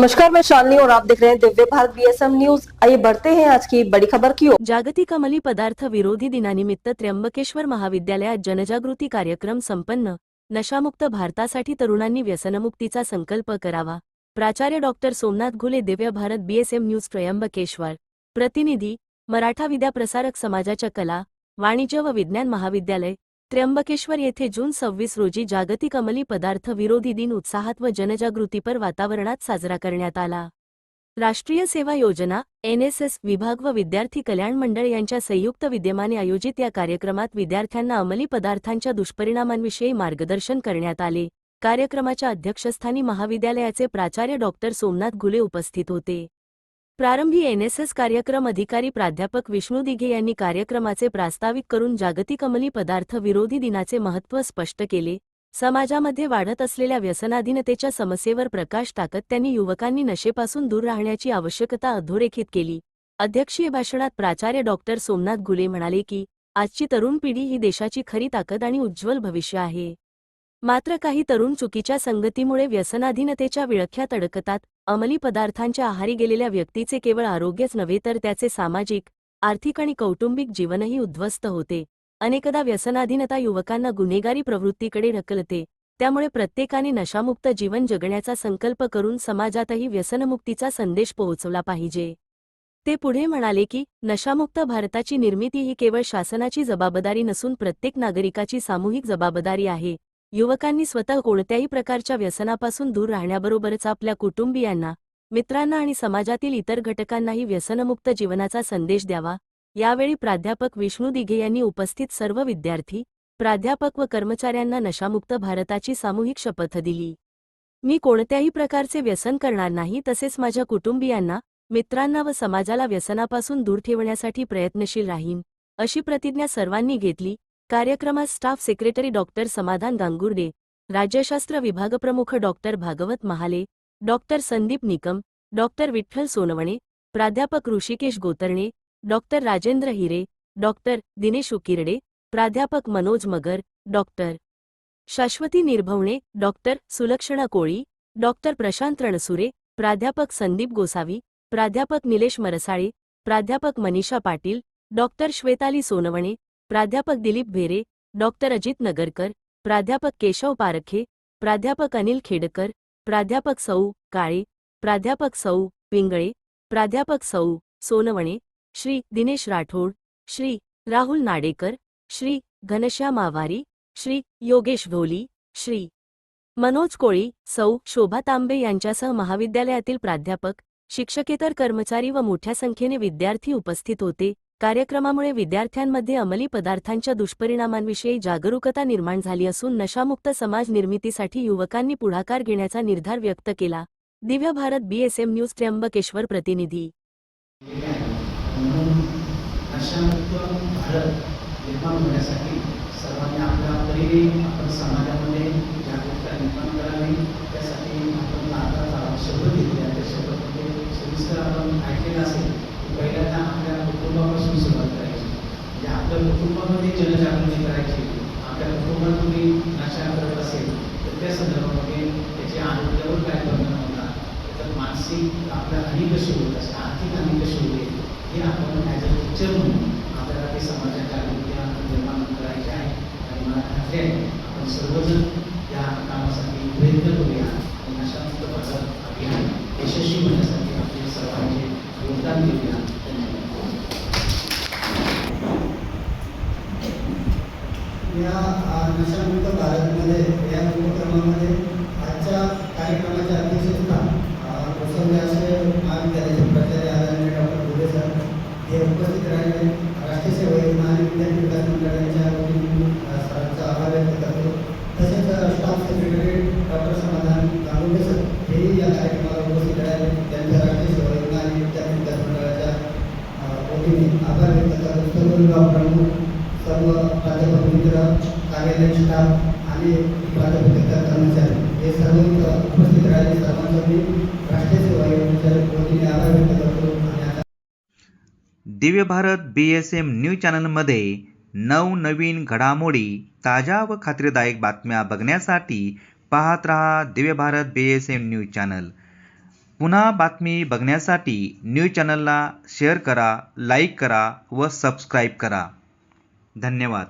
नमस्कार, मैं शालिनी और आप देख रहे हैं दिव्य भारत बीएसएम न्यूज। आइए बढ़ते हैं आज की बड़ी खबर की ओर। जागतिक अंमली पदार्थ विरोधी दिनानिमित्त त्र्यंबकेश्वर महाविद्यालयात जनजागृती कार्यक्रम संपन्न। नशामुक्त भारतासाठी तरुणांनी व्यसनमुक्तीचा संकल्प करावा। प्राचार्य doctor Somnath Ghule, Divya Bharat BSM news, Trimbakeshwar. प्रतिनिधी मराठा विद्याप्रसारक समाजाच्या कला, वाणिज्य व विज्ञान महाविद्यालय, त्र्यंबकेश्वर येथे जून 26 रोजी जागतिक अंमली पदार्थ विरोधी दिन उत्साहात व जनजागृतीपर वातावरणात साजरा करण्यात आला। राष्ट्रीय सेवा योजना, एनएसएस विभाग व विद्यार्थी कल्याण मंडळ यांच्या संयुक्त विद्यमाने आयोजित या कार्यक्रमात विद्यार्थ्यांना अंमली पदार्थांच्या दुष्परिणामांविषयी मार्गदर्शन करण्यात आले। कार्यक्रमाच्या अध्यक्षस्थानी महाविद्यालयाचे प्राचार्य डॉक्टर सोमनाथ घुले उपस्थित होते। प्रारंभी एनएसएस कार्यक्रम अधिकारी प्राध्यापक विष्णू दिघे यांनी कार्यक्रमाचे प्रास्ताविक करून जागतिक अंमली पदार्थ विरोधी दिनाचे महत्त्व स्पष्ट केले। समाजामध्ये वाढत असलेल्या व्यसनाधीनतेच्या समस्येवर प्रकाश टाकत त्यांनी युवकांनी नशेपासून दूर राहण्याची आवश्यकता अधोरेखित केली। अध्यक्षीय भाषणात प्राचार्य डॉक्टर सोमनाथ घुले म्हणाले की आजची तरुण पिढी ही देशाची खरी ताकद आणि उज्ज्वल भविष्य आहे। मात्र काही तरुण चुकीच्या संगतीमुळे व्यसनाधीनतेच्या विळख्यात अडकतात। अंमली पदार्थांच्या आहारी गेलेल्या व्यक्तीचे केवळ आरोग्यच नव्हे तर त्याचे सामाजिक, आर्थिक आणि कौटुंबिक जीवनही उद्ध्वस्त होते। अनेकदा व्यसनाधीनता युवकांना गुन्हेगारी प्रवृत्तीकडे ढकलते। त्यामुळे प्रत्येकाने नशामुक्त जीवन जगण्याचा संकल्प करून समाजातही व्यसनमुक्तीचा संदेश पोहोचवला पाहिजे। ते पुढे म्हणाले की नशामुक्त भारताची निर्मिती ही केवळ शासनाची जबाबदारी नसून प्रत्येक नागरिकाची सामूहिक जबाबदारी आहे। युवकांनी स्वतः कोणत्याही प्रकारच्या व्यसनापासून दूर राहण्याबरोबरच आपल्या कुटुंबियांना, मित्रांना आणि समाजातील इतर घटकांनाही व्यसनमुक्त जीवनाचा संदेश द्यावा। यावेळी प्राध्यापक विष्णू दिघे यांनी उपस्थित सर्व विद्यार्थी, प्राध्यापक व कर्मचाऱ्यांना नशामुक्त भारताची सामूहिक शपथ दिली। मी कोणत्याही प्रकारचे व्यसन करणार नाही, तसेच माझ्या कुटुंबियांना, मित्रांना व समाजाला व्यसनापासून दूर ठेवण्यासाठी प्रयत्नशील राहीन, अशी प्रतिज्ञा सर्वांनी घेतली। कार्यक्रमात स्टाफ सेक्रेटरी डॉक्टर समाधान गांगुर्डे, राज्यशास्त्र विभागप्रमुख doctor Bhagwat Mahale, doctor Sandeep Nikam, doctor Vitthal Sonawane, प्राध्यापक ऋषिकेश गोतरणे, डॉक्टर राजेंद्र हिरे, डॉक्टर दिनेश उकिरडे, प्राध्यापक Manoj Magar, doctor Shashwati Nirbhavane, doctor Sulakshana Koli, doctor Prashant Ransure, प्राध्यापक संदीप गोसावी, प्राध्यापक निलेश मरसाळे, प्राध्यापक मनीषा पाटील, डॉक्टर श्वेताली सोनवणे, प्राध्यापक दिलीप भेरे, डॉक्टर अजित नगरकर, प्राध्यापक केशव पारखे, प्राध्यापक अनिल खेडकर, प्राध्यापक सौ काळे, प्राध्यापक सौ पिंगळे, प्राध्यापक सौ सोनवणे, श्री दिनेश राठोड, श्री राहुल नाडेकर, श्री घनश्याम आवारी, श्री योगेश ढोली, श्री मनोज कोळी, सौ शोभा तांबे यांच्यासह महाविद्यालयातील प्राध्यापक, शिक्षकेतर कर्मचारी व मोठ्या संख्येने विद्यार्थी उपस्थित होते। कार्यक्रमामुळे विद्यार्थ्यांमध्ये अंमली पदार्थांच्या दुष्परिणामांविषयी जागरूकता निर्माण झाली असून नशामुक्त समाज निर्मितीसाठी युवकांनी पुढाकार घेण्याचा निर्धार व्यक्त केला। Divya Bharat BSM news, Trimbakeshwar. प्रतिनिधी नशामुक्त भारत निर्माण होण्यासाठी सर्वांनी आपल्या परीने आपण समाजामध्ये जागरूकता निर्माण करावी। त्यासाठी आपण आता शपथ घेतली आहे। त्या शपथमध्ये सविस्तर आपण ऐकलेलं असेल की पहिल्यांदा आपल्या कुटुंबापासून सुरुवात करायची, म्हणजे आपल्या कुटुंबामध्ये जनजागृती करायची। आपल्या कुटुंबात तुम्ही नशा करत असेल तर त्या संदर्भामध्ये त्याचे आरोग्यावर काय परिणाम होतात, त्याच्यात मानसिक आपल्या हानी कशी होत असेल, आर्थिक हानी कशी होते, हे आपण ॲज अ टीचर म्हणून आपल्याला ते समाजात जागृती निर्माण करायची आहे। आणि मला खात्री आहे आपण सर्वजण या कामासाठी प्रयत्न करूया आणि नशामुक्त भारत अभियान यशस्वी होण्यासाठी आपले सर्वांचे योगदान देऊया। या नशामुक्त भारतमध्ये या उपक्रमामध्ये आजच्या कार्यक्रमाच्या अध्यक्षस्थान बसवले असे महाविद्यालयाचे प्राचार्य आदरणीय डॉक्टर घुले सर हे उपस्थित राहिले। राष्ट्रीय सेवा योजना आणि विद्यार्थी विकास मंडळाच्या वतीने सरांचा आभार व्यक्त करतो। तसेच स्टाफ सेक्रेटरी डॉक्टर समाधान गांगुर्डे सर हेही या कार्यक्रमाला उपस्थित राहिले। त्यांच्या राष्ट्रीय सेवा योजना आणि विद्यार्थी विकास मंडळाच्या वतीने आभार व्यक्त करतो। सर्व विभाग प्रमुख, सर्व प्राध्यापक मित्र, कार्यालय स्टाफ आणि प्राध्यापक कर्मचारी हे सर्व उपस्थित राहिले। सर्वांचा मी राष्ट्रीय सेवा योजनेच्या वतीने आभार व्यक्त करतो। दिव्य भारत बीएसएम न्यूज चॅनलमध्ये नवनवीन घडामोडी, ताज्या व खात्रीदायक बातम्या बघण्यासाठी पाहत रहा Divya Bharat BSM news channel. पुन्हा बातमी बघण्यासाठी न्यूज चॅनलला शेअर करा, लाईक करा व सबस्क्राईब करा. धन्यवाद.